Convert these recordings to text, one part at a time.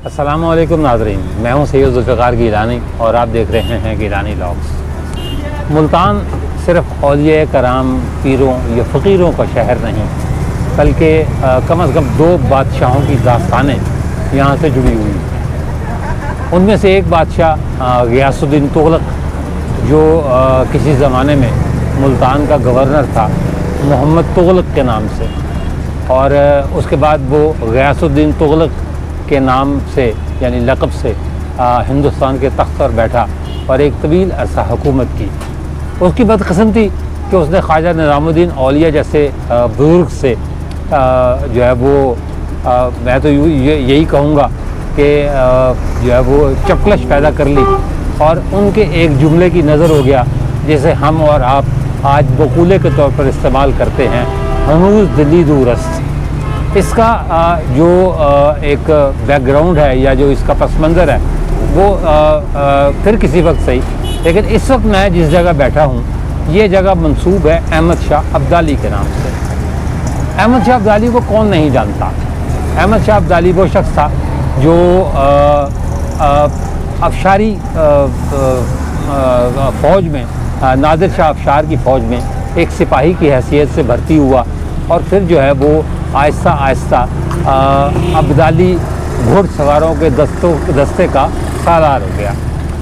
السلام علیکم ناظرین، میں ہوں سید ذوالفقار گیلانی اور آپ دیکھ رہے ہیں گیلانی لاگس۔ ملتان صرف اولیاء کرام، پیروں یا فقیروں کا شہر نہیں، بلکہ کم از کم 2 بادشاہوں کی داستانیں یہاں سے جڑی ہوئی ہیں۔ ان میں سے ایک بادشاہ غیاث الدین تغلق، جو کسی زمانے میں ملتان کا گورنر تھا محمد تغلق کے نام سے، اور اس کے بعد وہ غیاث الدین تغلق کے نام سے یعنی لقب سے ہندوستان کے تخت پر بیٹھا اور ایک طویل عرصہ حکومت کی۔ اس کی بدقسمتی کہ اس نے خواجہ نظام الدین اولیاء جیسے بزرگ سے جو ہے وہ میں تو یہی کہوں گا کہ جو ہے وہ چپکلش پیدا کر لی، اور ان کے ایک جملے کی نظر ہو گیا جسے ہم اور آپ آج بقولے کے طور پر استعمال کرتے ہیں، ہنوز دلی دور است۔ اس کا جو ایک بیک گراؤنڈ ہے یا جو اس کا پس منظر ہے وہ پھر کسی وقت صحیح، لیکن اس وقت میں جس جگہ بیٹھا ہوں یہ جگہ منسوب ہے احمد شاہ ابدالی کے نام سے۔ احمد شاہ ابدالی کو کون نہیں جانتا؟ احمد شاہ ابدالی وہ شخص تھا جو افشاری فوج میں، نادر شاہ افشار کی فوج میں ایک سپاہی کی حیثیت سے بھرتی ہوا، اور پھر جو ہے وہ آہستہ آہستہ ابدالی گھڑ سواروں کے دستے کا سالار ہو گیا۔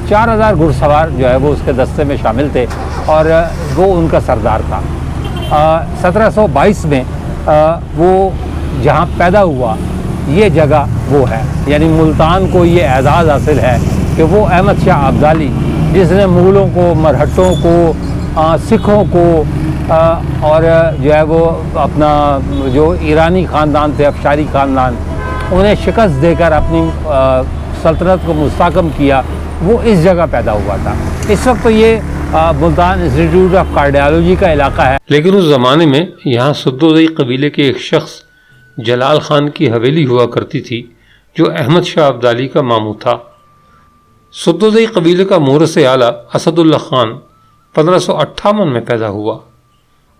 4000 گھڑ سوار جو ہے وہ اس کے دستے میں شامل تھے اور وہ ان کا سردار تھا۔ 1722 میں وہ جہاں پیدا ہوا یہ جگہ وہ ہے، یعنی ملتان کو یہ اعزاز حاصل ہے کہ وہ احمد شاہ ابدالی، جس نے مغلوں کو، مرہٹوں کو، سکھوں کو اور جو ہے وہ اپنا جو ایرانی خاندان تھے، افشاری خاندان، انہیں شکست دے کر اپنی سلطنت کو مستحکم کیا، وہ اس جگہ پیدا ہوا تھا۔ اس وقت تو یہ ملتان انسٹیٹیوٹ آف کارڈیالوجی کا علاقہ ہے، لیکن اس زمانے میں یہاں سدوزئی قبیلے کے ایک شخص جلال خان کی حویلی ہوا کرتی تھی جو احمد شاہ ابدالی کا ماموں تھا۔ سدوزئی قبیلے کا مورث اعلیٰ اسد اللہ خان 1558 میں پیدا ہوا۔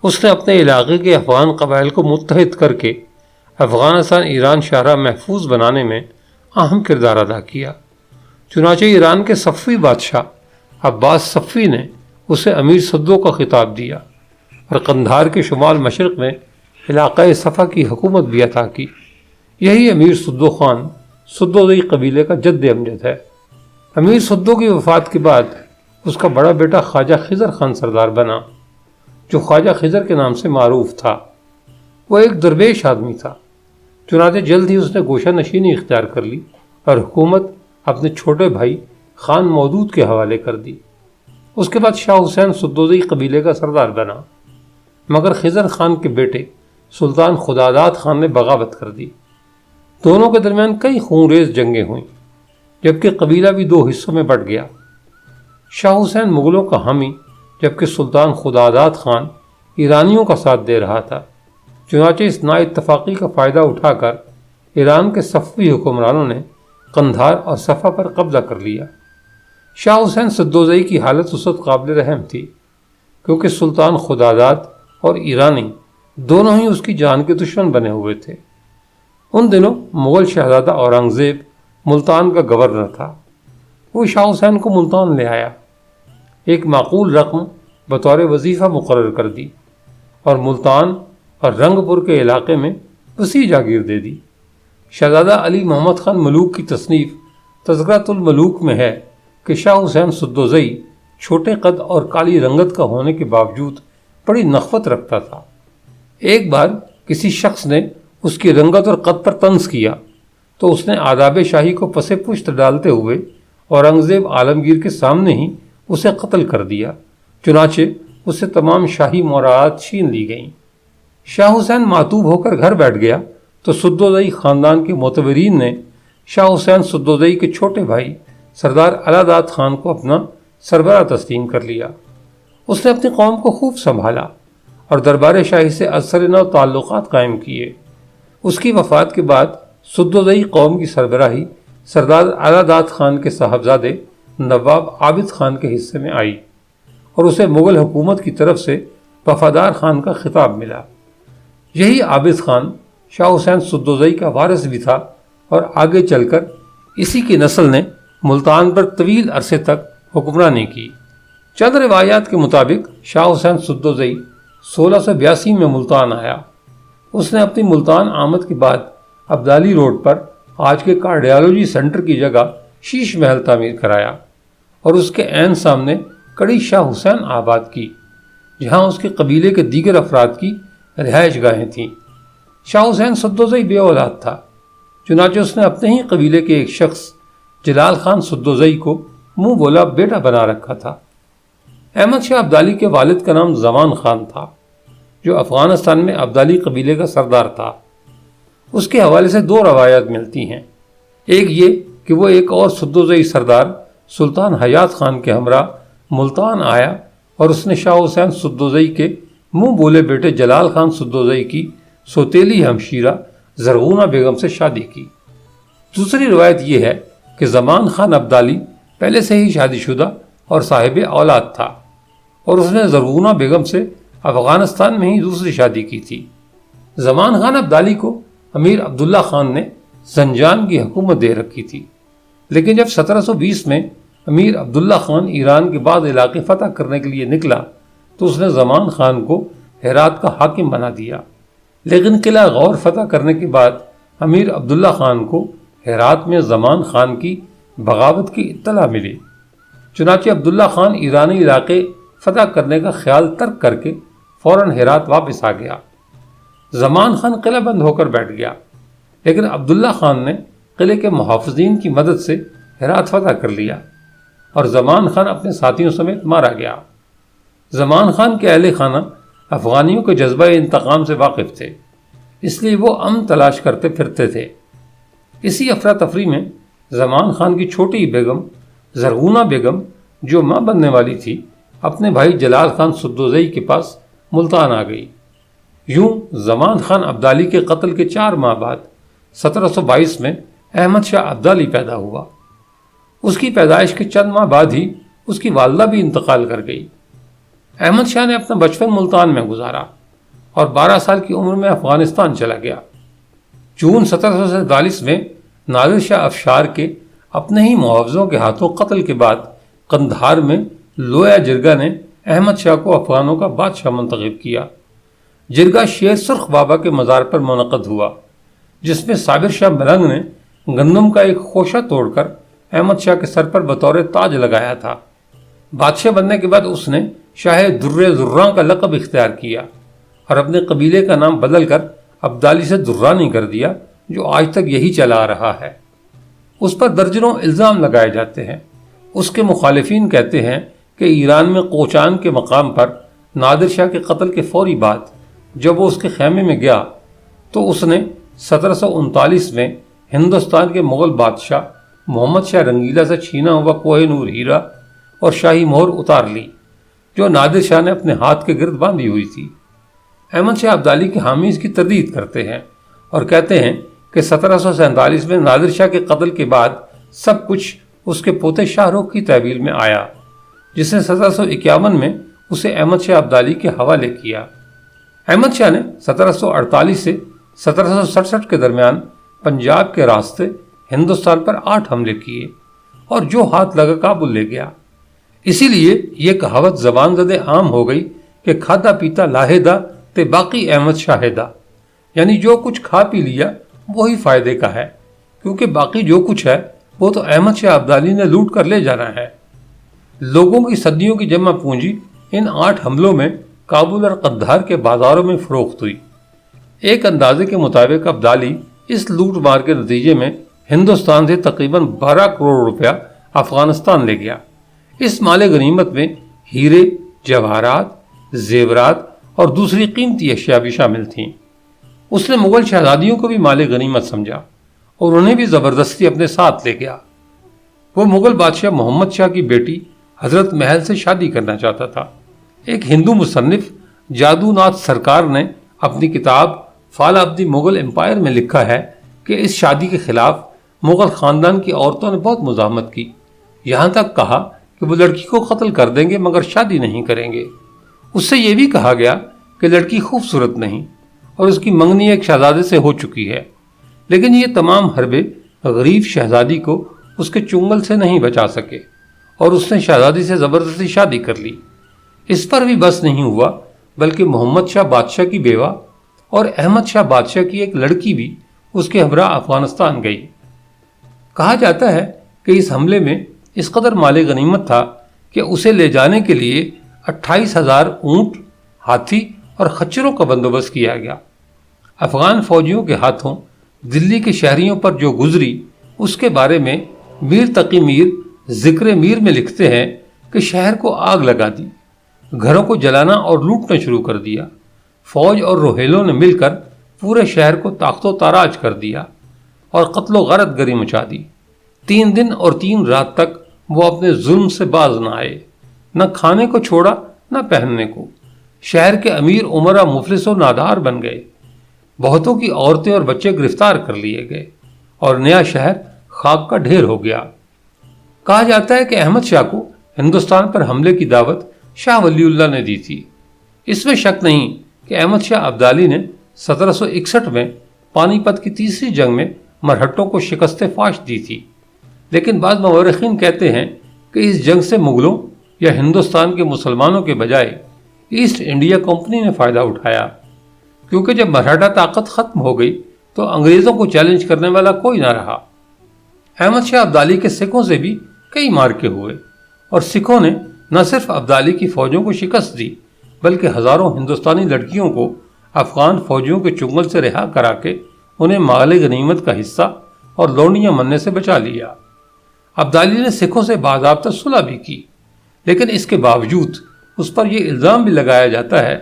اس نے اپنے علاقے کے افغان قبائل کو متحد کر کے افغانستان ایران شاہراہ محفوظ بنانے میں اہم کردار ادا کیا۔ چنانچہ ایران کے صفوی بادشاہ عباس صفوی نے اسے امیر سدو کا خطاب دیا اور قندھار کے شمال مشرق میں علاقہ صفا کی حکومت بھی عطا کی۔ یہی امیر سدو خان سدوزئی قبیلے کا جد امجد ہے۔ امیر سدو کی وفات کے بعد اس کا بڑا بیٹا خواجہ خضر خان سردار بنا، جو خواجہ خضر کے نام سے معروف تھا۔ وہ ایک درویش آدمی تھا، چنانچہ جلد ہی اس نے گوشہ نشینی اختیار کر لی اور حکومت اپنے چھوٹے بھائی خان مودود کے حوالے کر دی۔ اس کے بعد شاہ حسین سدوزئی قبیلے کا سردار بنا، مگر خضر خان کے بیٹے سلطان خداداد خان نے بغاوت کر دی۔ دونوں کے درمیان کئی خونریز جنگیں ہوئیں، جبکہ قبیلہ بھی 2 حصوں میں بٹ گیا۔ شاہ حسین مغلوں کا حامی، جبکہ سلطان خداداد خان ایرانیوں کا ساتھ دے رہا تھا۔ چنانچہ اس نا اتفاقی کا فائدہ اٹھا کر ایران کے صفوی حکمرانوں نے قندھار اور صفا پر قبضہ کر لیا۔ شاہ حسین سدوزئی کی حالت اس وقت قابل رحم تھی، کیونکہ سلطان خداداد اور ایرانی دونوں ہی اس کی جان کے دشمن بنے ہوئے تھے۔ ان دنوں مغل شہزادہ اورنگزیب ملتان کا گورنر تھا۔ وہ شاہ حسین کو ملتان لے آیا، ایک معقول رقم بطور وظیفہ مقرر کر دی اور ملتان اور رنگ پور کے علاقے میں وسیع جاگیر دے دی۔ شہزادہ علی محمد خان ملوک کی تصنیف تذکرۃ الملوک میں ہے کہ شاہ حسین سدوزئی چھوٹے قد اور کالی رنگت کا ہونے کے باوجود بڑی نخوت رکھتا تھا۔ ایک بار کسی شخص نے اس کی رنگت اور قد پر طنز کیا تو اس نے آداب شاہی کو پس پشت ڈالتے ہوئے اورنگزیب عالمگیر کے سامنے ہی اسے قتل کر دیا۔ چنانچہ اسے تمام شاہی مراعات چھین لی گئیں۔ شاہ حسین معتوب ہو کر گھر بیٹھ گیا تو سدوزئی خاندان کے معتبرین نے شاہ حسین سدوزئی کے چھوٹے بھائی سردار الاداد خان کو اپنا سربراہ تسلیم کر لیا۔ اس نے اپنی قوم کو خوب سنبھالا اور دربار شاہی سے اثر نو تعلقات قائم کیے۔ اس کی وفات کے بعد سدوزئی قوم کی سربراہی سردار الاداد خان کے صاحبزادے نواب عابد خان کے حصے میں آئی اور اسے مغل حکومت کی طرف سے وفادار خان کا خطاب ملا۔ یہی عابد خان شاہ حسین سدوزئی کا وارث بھی تھا اور آگے چل کر اسی کی نسل نے ملتان پر طویل عرصے تک حکمرانی کی۔ چند روایات کے مطابق شاہ حسین سدوزئی 1682 میں ملتان آیا۔ اس نے اپنی ملتان آمد کے بعد ابدالی روڈ پر آج کے کارڈیالوجی سینٹر کی جگہ شیش محل تعمیر کرایا اور اس کے عین سامنے کڑی شاہ حسین آباد کی، جہاں اس کے قبیلے کے دیگر افراد کی رہائش گاہیں تھیں۔ شاہ حسین سدوزئی بے اولاد تھا، چنانچہ اس نے اپنے ہی قبیلے کے ایک شخص جلال خان سدوزئی کو منہ بولا بیٹا بنا رکھا تھا۔ احمد شاہ ابدالی کے والد کا نام زمان خان تھا، جو افغانستان میں ابدالی قبیلے کا سردار تھا۔ اس کے حوالے سے دو روایات ملتی ہیں۔ ایک یہ کہ وہ ایک اور سدوزئی سردار سلطان حیات خان کے ہمراہ ملتان آیا اور اس نے شاہ حسین سدوزئی کے منہ بولے بیٹے جلال خان سدوزئی کی سوتیلی ہمشیرہ زرغونہ بیگم سے شادی کی۔ دوسری روایت یہ ہے کہ زمان خان ابدالی پہلے سے ہی شادی شدہ اور صاحب اولاد تھا اور اس نے زرغونہ بیگم سے افغانستان میں ہی دوسری شادی کی تھی۔ زمان خان ابدالی کو امیر عبداللہ خان نے زنجان کی حکومت دے رکھی تھی، لیکن جب 1720 میں امیر عبداللہ خان ایران کے بعض علاقے فتح کرنے کے لیے نکلا تو اس نے زمان خان کو ہرات کا حاکم بنا دیا، لیکن قلعہ غور فتح کرنے کے بعد امیر عبداللہ خان کو ہرات میں زمان خان کی بغاوت کی اطلاع ملی۔ چنانچہ عبداللہ خان ایرانی علاقے فتح کرنے کا خیال ترک کر کے فوراً ہرات واپس آ گیا۔ زمان خان قلعہ بند ہو کر بیٹھ گیا، لیکن عبداللہ خان نے قلعے کے محافظین کی مدد سے ہرات فتح کر لیا اور زمان خان اپنے ساتھیوں سمیت مارا گیا۔ زمان خان کے اہل خانہ افغانیوں کے جذبہ انتقام سے واقف تھے، اس لیے وہ امن تلاش کرتے پھرتے تھے۔ اسی افراتفری میں زمان خان کی چھوٹی بیگم زرغونہ بیگم، جو ماں بننے والی تھی، اپنے بھائی جلال خان سدوزئی کے پاس ملتان آ گئی۔ یوں زمان خان ابدالی کے قتل کے 4 ماہ بعد 1722 میں احمد شاہ ابدالی پیدا ہوا۔ اس کی پیدائش کے چند ماہ بعد ہی اس کی والدہ بھی انتقال کر گئی۔ احمد شاہ نے اپنا بچپن ملتان میں گزارا اور 12 سال کی عمر میں افغانستان چلا گیا۔ جون 1747 میں نادر شاہ افشار کے اپنے ہی محافظوں کے ہاتھوں قتل کے بعد قندھار میں لویا جرگہ نے احمد شاہ کو افغانوں کا بادشاہ منتخب کیا۔ جرگہ شیر سرخ بابا کے مزار پر منعقد ہوا، جس میں صابر شاہ ملنگ نے گندم کا ایک خوشہ توڑ کر احمد شاہ کے سر پر بطور تاج لگایا تھا۔ بادشاہ بننے کے بعد اس نے شاہ در زراں کا لقب اختیار کیا اور اپنے قبیلے کا نام بدل کر ابدالی سے درانی کر دیا، جو آج تک یہی چلا آ رہا ہے۔ اس پر درجنوں الزام لگائے جاتے ہیں۔ اس کے مخالفین کہتے ہیں کہ ایران میں کوچان کے مقام پر نادر شاہ کے قتل کے فوری بعد جب وہ اس کے خیمے میں گیا تو اس نے 1739 میں ہندوستان کے مغل بادشاہ محمد شاہ رنگیلا سے چھینا ہوا کوہ نور ہیرا اور شاہی مہر اتار لی، جو نادر شاہ نے اپنے ہاتھ کے گرد باندھی ہوئی تھی۔ احمد شاہ ابدالی کے حامی اس کی تردید کرتے ہیں اور کہتے ہیں کہ 1747 میں نادر شاہ کے قتل کے بعد سب کچھ اس کے پوتے شاہ رخ کی تحویل میں آیا، جس نے 1751 میں اسے احمد شاہ ابدالی کے حوالے کیا۔ احمد شاہ نے 1748 سے 1767 کے درمیان پنجاب کے راستے ہندوستان پر 8 حملے کیے اور جو ہاتھ لگا کابل لے گیا۔ اسی لیے یہ کہاوت زبان زدے عام ہو گئی کہ کھادا پیتا لاہدہ تے باقی احمد شاہدہ، یعنی جو کچھ کھا پی لیا وہی فائدے کا ہے، کیونکہ باقی جو کچھ ہے وہ تو احمد شاہ ابدالی نے لوٹ کر لے جانا ہے۔ لوگوں کی صدیوں کی جمع پونجی ان 8 حملوں میں کابل اور قندھار کے بازاروں میں فروخت ہوئی۔ ایک اندازے کے مطابق ابدالی اس لوٹ مار کے نتیجے میں ہندوستان سے تقریباً 12 کروڑ روپیہ افغانستان لے گیا۔ اس مال غنیمت میں ہیرے، جواہرات، زیورات اور دوسری قیمتی اشیاء بھی شامل تھیں۔ اس نے مغل شہزادیوں کو بھی مال غنیمت سمجھا اور انہیں بھی زبردستی اپنے ساتھ لے گیا۔ وہ مغل بادشاہ محمد شاہ کی بیٹی حضرت محل سے شادی کرنا چاہتا تھا۔ ایک ہندو مصنف جادو ناتھ سرکار نے اپنی کتاب فال آف دی مغل امپائر میں لکھا ہے کہ اس شادی کے خلاف مغل خاندان کی عورتوں نے بہت مزاحمت کی، یہاں تک کہا کہ وہ لڑکی کو قتل کر دیں گے مگر شادی نہیں کریں گے۔ اس سے یہ بھی کہا گیا کہ لڑکی خوبصورت نہیں اور اس کی منگنی ایک شہزادے سے ہو چکی ہے، لیکن یہ تمام حربے غریب شہزادی کو اس کے چنگل سے نہیں بچا سکے اور اس نے شہزادی سے زبردستی شادی کر لی۔ اس پر بھی بس نہیں ہوا، بلکہ محمد شاہ بادشاہ کی بیوہ اور احمد شاہ بادشاہ کی ایک لڑکی بھی اس کے ہمراہ افغانستان گئی۔ کہا جاتا ہے کہ اس حملے میں اس قدر مال غنیمت تھا کہ اسے لے جانے کے لیے 28,000 اونٹ، ہاتھی اور خچروں کا بندوبست کیا گیا۔ افغان فوجیوں کے ہاتھوں دلی کے شہریوں پر جو گزری اس کے بارے میں میر تقی میر ذکر میر میں لکھتے ہیں کہ شہر کو آگ لگا دی، گھروں کو جلانا اور لوٹنا شروع کر دیا۔ فوج اور روہیلوں نے مل کر پورے شہر کو تاخت و تاراج کر دیا اور قتل و غارت گری مچا دی۔ 3 دن اور 3 رات تک وہ اپنے ظلم سے باز نہ آئے، نہ کھانے کو چھوڑا نہ پہننے کو۔ شہر کے امیر امراء مفلس و نادار بن گئے، بہتوں کی عورتیں اور بچے گرفتار کر لیے گئے اور نیا شہر خاک کا ڈھیر ہو گیا۔ کہا جاتا ہے کہ احمد شاہ کو ہندوستان پر حملے کی دعوت شاہ ولی اللہ نے دی تھی۔ اس میں شک نہیں کہ احمد شاہ ابدالی نے 1761 میں پانی پت کی تیسری جنگ میں مرہٹوں کو شکست فاش دی تھی، لیکن بعض مورخین کہتے ہیں کہ اس جنگ سے مغلوں یا ہندوستان کے مسلمانوں کے بجائے ایسٹ انڈیا کمپنی نے فائدہ اٹھایا، کیونکہ جب مراٹھا طاقت ختم ہو گئی تو انگریزوں کو چیلنج کرنے والا کوئی نہ رہا۔ احمد شاہ ابدالی کے سکھوں سے بھی کئی مارکے ہوئے اور سکھوں نے نہ صرف ابدالی کی فوجوں کو شکست دی بلکہ ہزاروں ہندوستانی لڑکیوں کو افغان فوجیوں کے چنگل سے رہا کرا کے انہیں مال غنیمت کا حصہ اور لونڈیاں مننے سے بچا لیا۔ ابدالی نے سکھوں سے باضابطہ صلح بھی کی، لیکن اس کے باوجود اس پر یہ الزام بھی لگایا جاتا ہے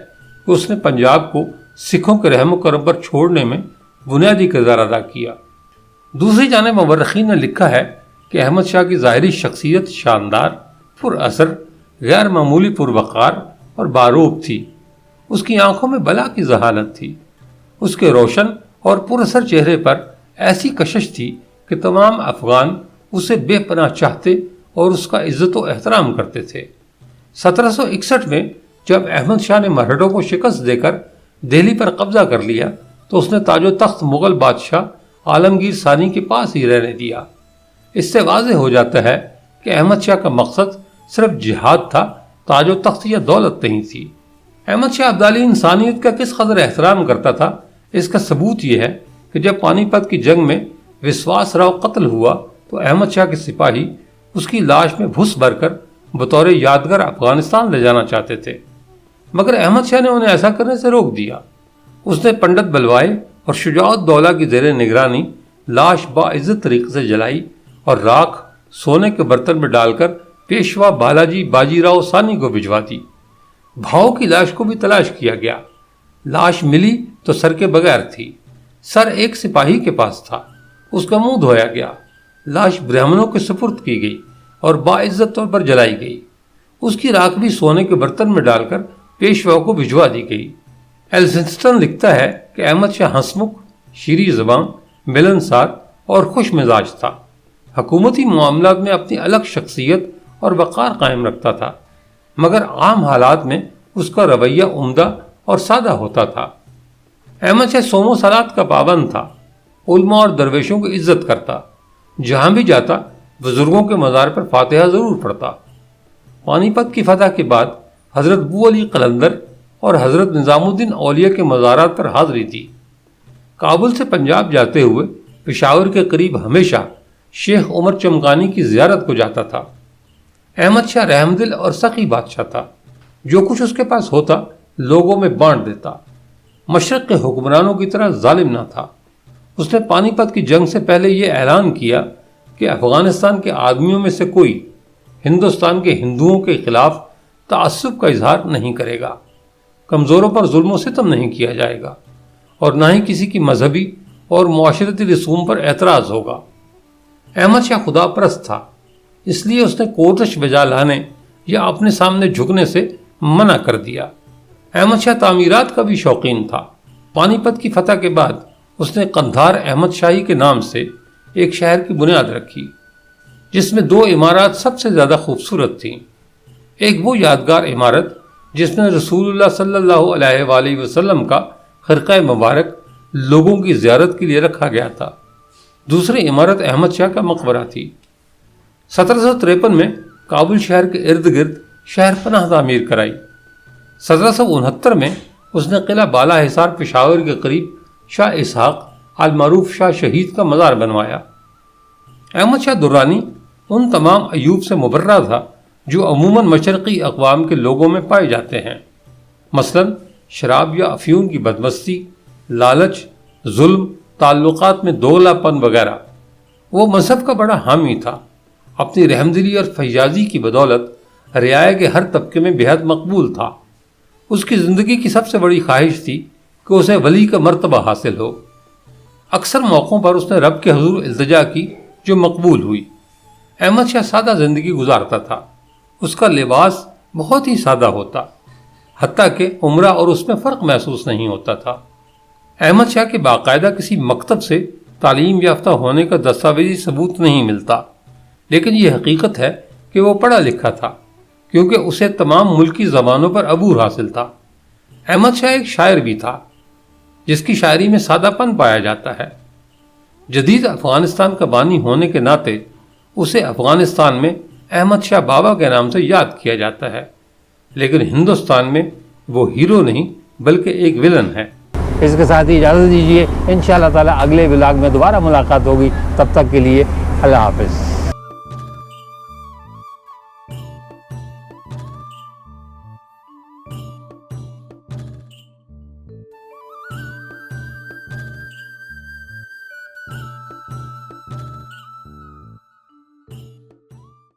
کہ اس نے پنجاب کو سکھوں کے رحم و کرم پر چھوڑنے میں بنیادی کردار ادا کیا۔ دوسری جانب مورخین نے لکھا ہے کہ احمد شاہ کی ظاہری شخصیت شاندار، پر اثر، غیر معمولی پروقار اور باروب تھی۔ اس کی آنکھوں میں بلا کی ذہانت تھی۔ اس کے روشن اور پر اثر چہرے پر ایسی کشش تھی کہ تمام افغان اسے بے پناہ چاہتے اور اس کا عزت و احترام کرتے تھے۔ 1761 میں جب احمد شاہ نے مرہٹوں کو شکست دے کر دہلی پر قبضہ کر لیا تو اس نے تاج و تخت مغل بادشاہ عالمگیر ثانی کے پاس ہی رہنے دیا۔ اس سے واضح ہو جاتا ہے کہ احمد شاہ کا مقصد صرف جہاد تھا، تاج و تخت یا دولت نہیں تھی۔ احمد شاہ ابدالی انسانیت کا کس قدر احترام کرتا تھا، اس کا ثبوت یہ ہے کہ جب پانی پت کی جنگ میں وشواس راؤ قتل ہوا تو احمد شاہ کے سپاہی اس کی لاش میں بھس بھر کر بطور یادگار افغانستان لے جانا چاہتے تھے، مگر احمد شاہ نے انہیں ایسا کرنے سے روک دیا۔ اس نے پنڈت بلوائے اور شجاعت دولہ کی زیر نگرانی لاش باعزت طریقے سے جلائی اور راکھ سونے کے برتن میں ڈال کر پیشوا بالاجی باجی راؤ ثانی کو بھجوا دی۔ بھاؤ کی لاش کو بھی تلاش کیا گیا، لاش ملی تو سر کے بغیر تھی، سر ایک سپاہی کے پاس تھا، اس کا منہ دھویا گیا، لاش برہمنوں کے سپرد کی گئی اور باعزت طور پر جلائی گئی۔ اس کی راکھ بھی سونے کے برتن میں ڈال کر پیشوا کو بھجوا دی گئی۔ ایلفنسٹن لکھتا ہے کہ احمد شاہ ہنسمکھ، شیریں زبان، ملنسار اور خوش مزاج تھا، حکومتی معاملات میں اپنی الگ شخصیت اور وقار قائم رکھتا تھا، مگر عام حالات میں اس کا رویہ عمدہ اور سادہ ہوتا تھا۔ احمد شاہ صوم و صلات کا پابند تھا، علماء اور درویشوں کی عزت کرتا، جہاں بھی جاتا بزرگوں کے مزار پر فاتحہ ضرور پڑھتا۔ پانی پت کی فتح کے بعد حضرت بو علی قلندر اور حضرت نظام الدین اولیاء کے مزارات پر حاضری دی۔ کابل سے پنجاب جاتے ہوئے پشاور کے قریب ہمیشہ شیخ عمر چمکانی کی زیارت کو جاتا تھا۔ احمد شاہ رحم دل اور سخی بادشاہ تھا، جو کچھ اس کے پاس ہوتا لوگوں میں بانٹ دیتا۔ مشرق کے حکمرانوں کی طرح ظالم نہ تھا۔ اس نے پانی پت کی جنگ سے پہلے یہ اعلان کیا کہ افغانستان کے آدمیوں میں سے کوئی ہندوستان کے ہندوؤں کے خلاف تعصب کا اظہار نہیں کرے گا، کمزوروں پر ظلم و ستم نہیں کیا جائے گا، اور نہ ہی کسی کی مذہبی اور معاشرتی رسوم پر اعتراض ہوگا۔ احمد شاہ خدا پرست تھا، اس لیے اس نے کورتش بجا لانے یا اپنے سامنے جھکنے سے منع کر دیا۔ احمد شاہ تعمیرات کا بھی شوقین تھا۔ پانی پت کی فتح کے بعد اس نے قندھار احمد شاہی کے نام سے ایک شہر کی بنیاد رکھی، جس میں 2 عمارات سب سے زیادہ خوبصورت تھیں۔ ایک وہ یادگار عمارت جس میں رسول اللہ صلی اللہ علیہ وآلہ وسلم کا خرقہ مبارک لوگوں کی زیارت کے لیے رکھا گیا تھا، دوسری عمارت احمد شاہ کا مقبرہ تھی۔ 1753 میں کابل شہر کے ارد گرد شہر پناہ تعمیر کرائی۔ 1769 میں اس نے قلعہ بالا حصار پشاور کے قریب شاہ اسحاق المعروف شاہ شہید کا مزار بنوایا۔ احمد شاہ درانی ان تمام عیوب سے مبرہ تھا جو عموماً مشرقی اقوام کے لوگوں میں پائے جاتے ہیں، مثلاً شراب یا افیون کی بدمستی، لالچ، ظلم، تعلقات میں دوغلا پن وغیرہ۔ وہ مذہب کا بڑا حامی تھا۔ اپنی رحمدلی اور فیاضی کی بدولت رعایا کے ہر طبقے میں بےحد مقبول تھا۔ اس کی زندگی کی سب سے بڑی خواہش تھی کہ اسے ولی کا مرتبہ حاصل ہو۔ اکثر موقعوں پر اس نے رب کے حضور التجا کی جو مقبول ہوئی۔ احمد شاہ سادہ زندگی گزارتا تھا۔ اس کا لباس بہت ہی سادہ ہوتا، حتیٰ کہ عمرہ اور اس میں فرق محسوس نہیں ہوتا تھا۔ احمد شاہ کے باقاعدہ کسی مکتب سے تعلیم یافتہ ہونے کا دستاویزی ثبوت نہیں ملتا، لیکن یہ حقیقت ہے کہ وہ پڑھا لکھا تھا، کیونکہ اسے تمام ملکی زبانوں پر عبور حاصل تھا۔ احمد شاہ ایک شاعر بھی تھا، جس کی شاعری میں سادہ پن پایا جاتا ہے۔ جدید افغانستان کا بانی ہونے کے ناطے اسے افغانستان میں احمد شاہ بابا کے نام سے یاد کیا جاتا ہے، لیکن ہندوستان میں وہ ہیرو نہیں بلکہ ایک ولن ہے۔ اس کے ساتھ ہی اجازت دیجیے، انشاءاللہ تعالی اگلے ولاگ میں دوبارہ ملاقات ہوگی، تب تک کے لیے اللہ حافظ۔